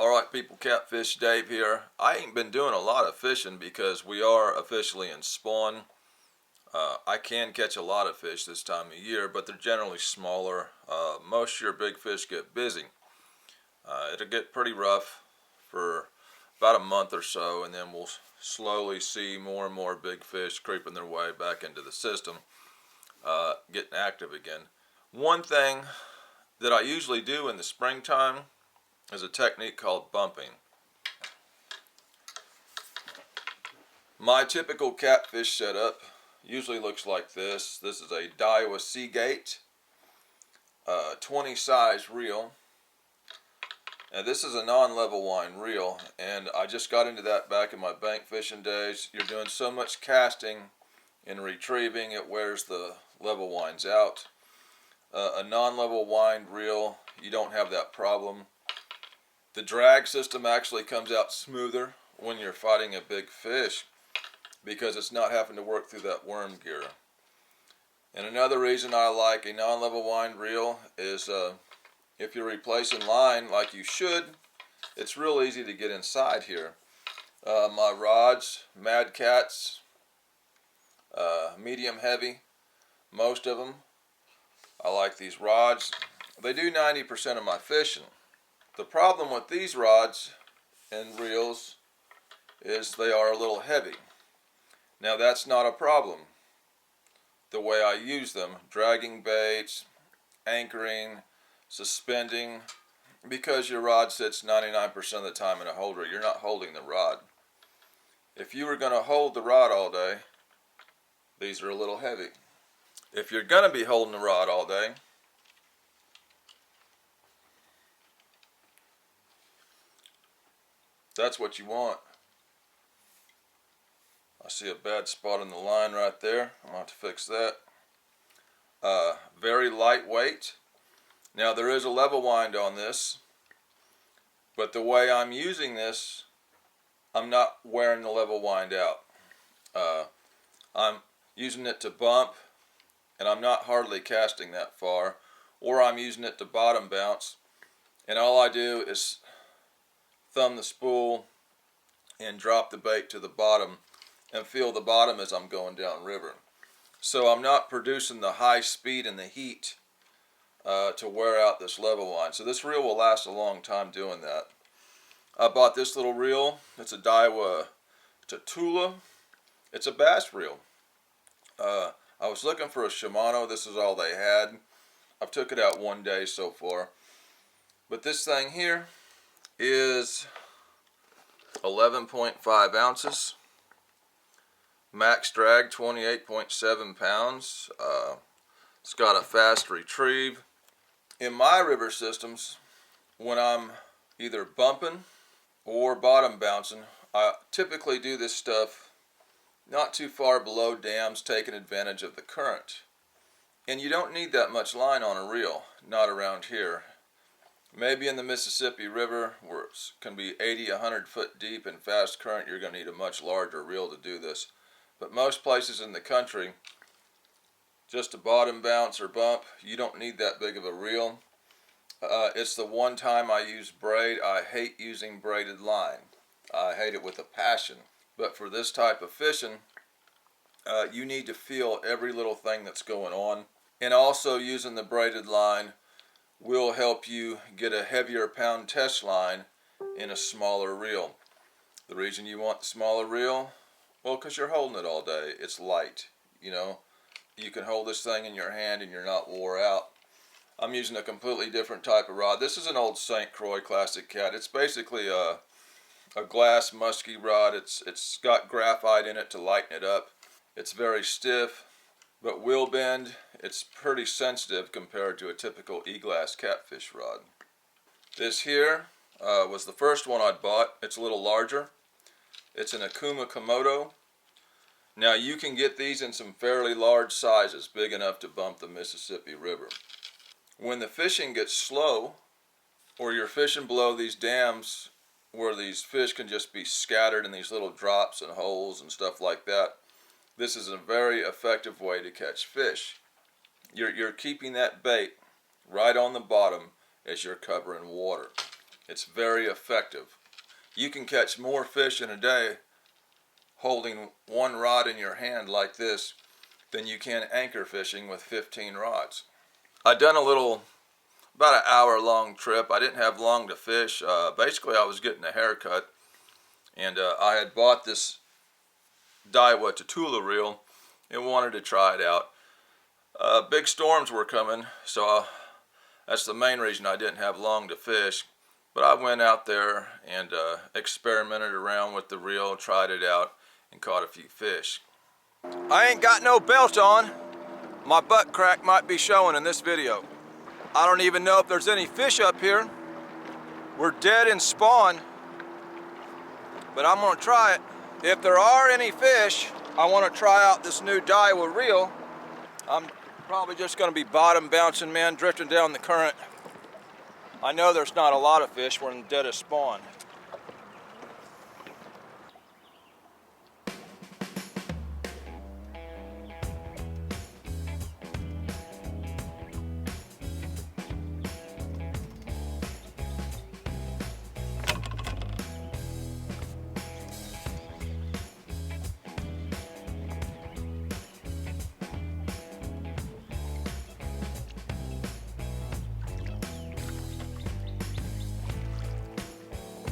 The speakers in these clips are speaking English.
Alright people, Catfish Dave here. I ain't been doing a lot of fishing because we are officially in spawn. I can catch a lot of fish this time of year, but they're generally smaller. Most of your big fish get busy. It'll get pretty rough for about a month or so, and then we'll slowly see more and more big fish creeping their way back into the system, getting active again. One thing that I usually do in the springtime is a technique called bumping. My typical catfish setup usually looks like this. This is a Daiwa Seagate 20 size reel. Now this is a non-level wind reel, and I just got into that back in my bank fishing days. You're doing so much casting and retrieving, it wears the level winds out. A non-level wind reel, you don't have that problem. The drag system actually comes out smoother when you're fighting a big fish because it's not having to work through that worm gear. And another reason I like a non-level wind reel is if you're replacing line like you should, it's real easy to get inside here. My rods, Mad Cats, medium heavy, most of them. I like these rods. They do 90% of my fishing. The problem with these rods and reels is they are a little heavy. Now that's not a problem the way I use them, dragging baits, anchoring, suspending, because your rod sits 99% of the time in a holder. You're not holding the rod. If you were going to hold the rod all day, these are a little heavy. If you're going to be holding the rod all day, that's what you want. I see a bad spot in the line right there. I'm going to have to fix that. Very lightweight. Now there is a level wind on this, but the way I'm using this, I'm not wearing the level wind out. I'm using it to bump, and I'm not hardly casting that far, or I'm using it to bottom bounce, and all I do is thumb the spool and drop the bait to the bottom and feel the bottom as I'm going down river. So I'm not producing the high speed and the heat to wear out this level wind. So this reel will last a long time doing that. I bought this little reel. It's a Daiwa Tatula. It's a bass reel. I was looking for a Shimano. This is all they had. I've took it out one day so far. But this thing here is 11.5 ounces. Max drag 28.7 pounds. It's got a fast retrieve. In my river systems, when I'm either bumping or bottom bouncing, I typically do this stuff not too far below dams, taking advantage of the current. And you don't need that much line on a reel, not around here. Maybe in the Mississippi River, where it can be 80, 100 foot deep in fast current, you're going to need a much larger reel to do this. But most places in the country, just a bottom bounce or bump, you don't need that big of a reel. It's the one time I use braid. I hate using braided line. I hate it with a passion. But for this type of fishing, you need to feel every little thing that's going on. And also using the braided line will help you get a heavier pound test line in a smaller reel. The reason you want the smaller reel, well, because you're holding it all day. It's light, you know. You can hold this thing in your hand and you're not wore out. I'm using a completely different type of rod. This is an old St. Croix Classic Cat. It's basically a glass musky rod. It's got graphite in it to lighten it up. It's very stiff, but will bend. It's pretty sensitive compared to a typical E-glass catfish rod. This here was the first one I bought. It's a little larger. It's an Akuma Komodo. Now you can get these in some fairly large sizes, big enough to bump the Mississippi River. When the fishing gets slow, or you're fishing below these dams where these fish can just be scattered in these little drops and holes and stuff like that, this is a very effective way to catch fish. You're keeping that bait right on the bottom as you're covering water. It's very effective. You can catch more fish in a day holding one rod in your hand like this than you can anchor fishing with 15 rods. I done a little, about an hour-long trip. I didn't have long to fish. Basically, I was getting a haircut, and I had bought this Daiwa Tatula reel and wanted to try it out. Big storms were coming, so that's the main reason I didn't have long to fish. But I went out there and experimented around with the reel, tried it out, and caught a few fish. I ain't got no belt on. My butt crack might be showing in this video. I don't even know if there's any fish up here. We're dead in spawn, but I'm gonna try it. If there are any fish, I wanna try out this new Daiwa reel. I'm probably just gonna be bottom bouncing, man, drifting down the current. I know there's not a lot of fish. We're in the dead of spawn.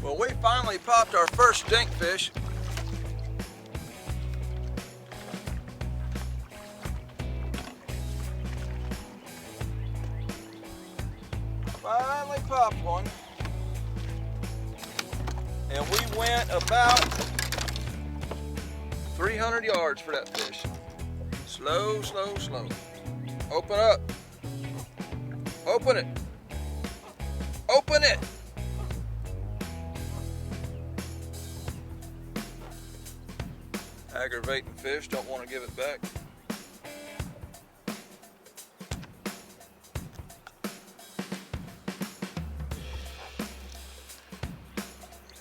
Well, we finally popped our first stinkfish. Finally popped one. And we went about 300 yards for that fish. Slow, slow, slow. Open up. Open it. Open it. Aggravating fish, don't want to give it back.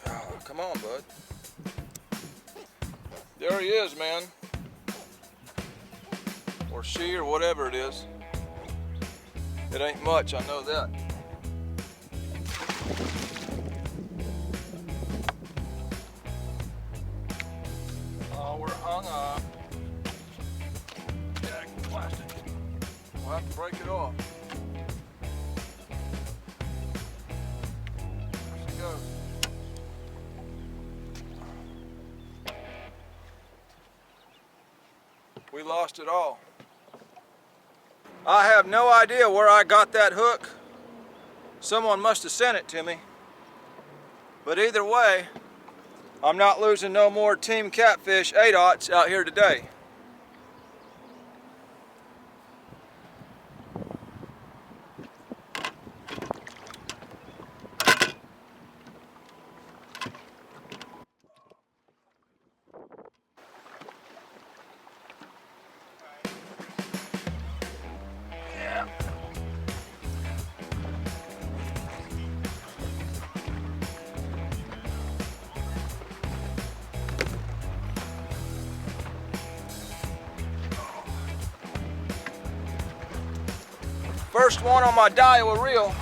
Oh, come on, bud. There he is, man. Or she, or whatever it is. It ain't much, I know that. Hung up. Yeah, plastic. We'll have to break it off. There she goes. We lost it all. I have no idea where I got that hook. Someone must have sent it to me. But either way, I'm not losing no more Team Catfish 8/0s out here today. Yeah. First one on my Daiwa reel.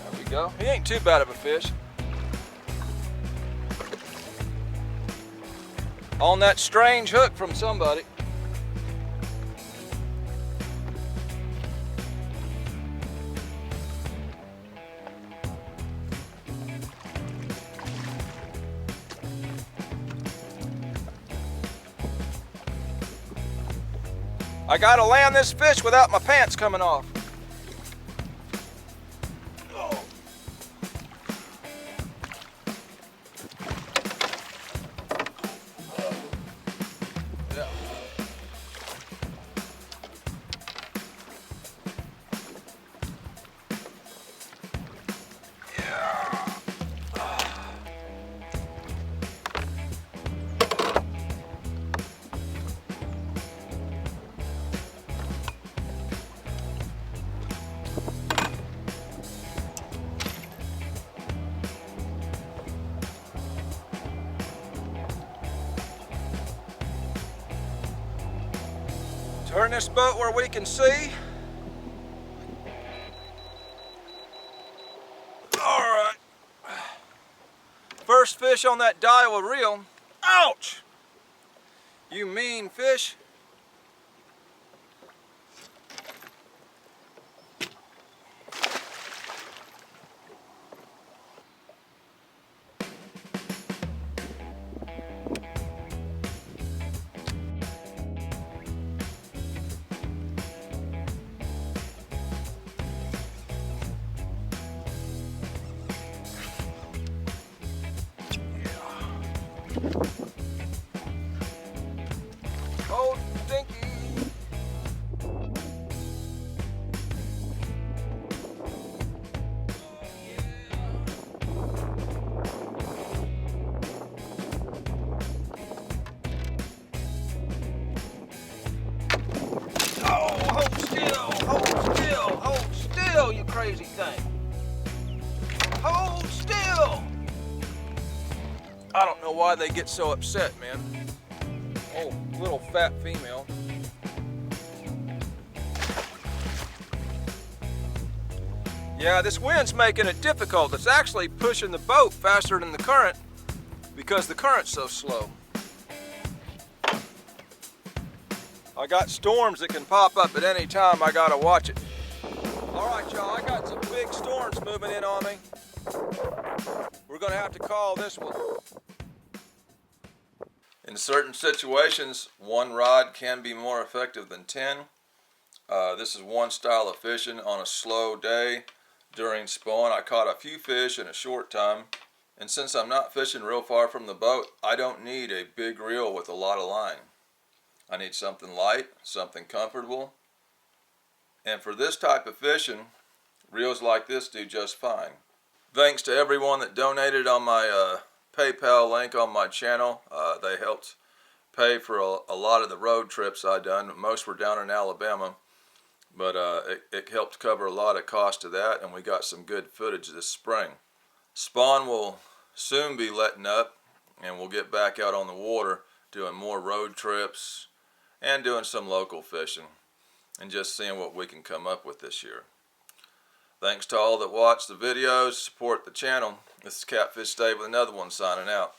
There we go. He ain't too bad of a fish. On that strange hook from somebody. I gotta land this fish without my pants coming off. Oh. Yeah. Turn this boat where we can see. Alright. First fish on that Daiwa reel. Ouch! You mean fish. Oh, stinky. Oh, hold still, hold still, hold still, you crazy thing. Hold still. I don't know why they get so upset, man. Oh, little fat female. Yeah, this wind's making it difficult. It's actually pushing the boat faster than the current because the current's so slow. I got storms that can pop up at any time. I gotta watch it. All right, y'all, I got some big storms moving in on me. We're gonna have to call this one. In certain situations, one rod can be more effective than 10. This is one style of fishing on a slow day. During spawn, I caught a few fish in a short time. And since I'm not fishing real far from the boat, I don't need a big reel with a lot of line. I need something light, something comfortable. And for this type of fishing, reels like this do just fine. Thanks to everyone that donated on my PayPal link on my channel. They helped pay for a lot of the road trips I done. Most were down in Alabama, but it helped cover a lot of cost of that, and we got some good footage this spring. Spawn will soon be letting up, and we'll get back out on the water doing more road trips and doing some local fishing and just seeing what we can come up with this year. Thanks to all that watch the videos, support the channel. This is Catfish Dave with another one signing out.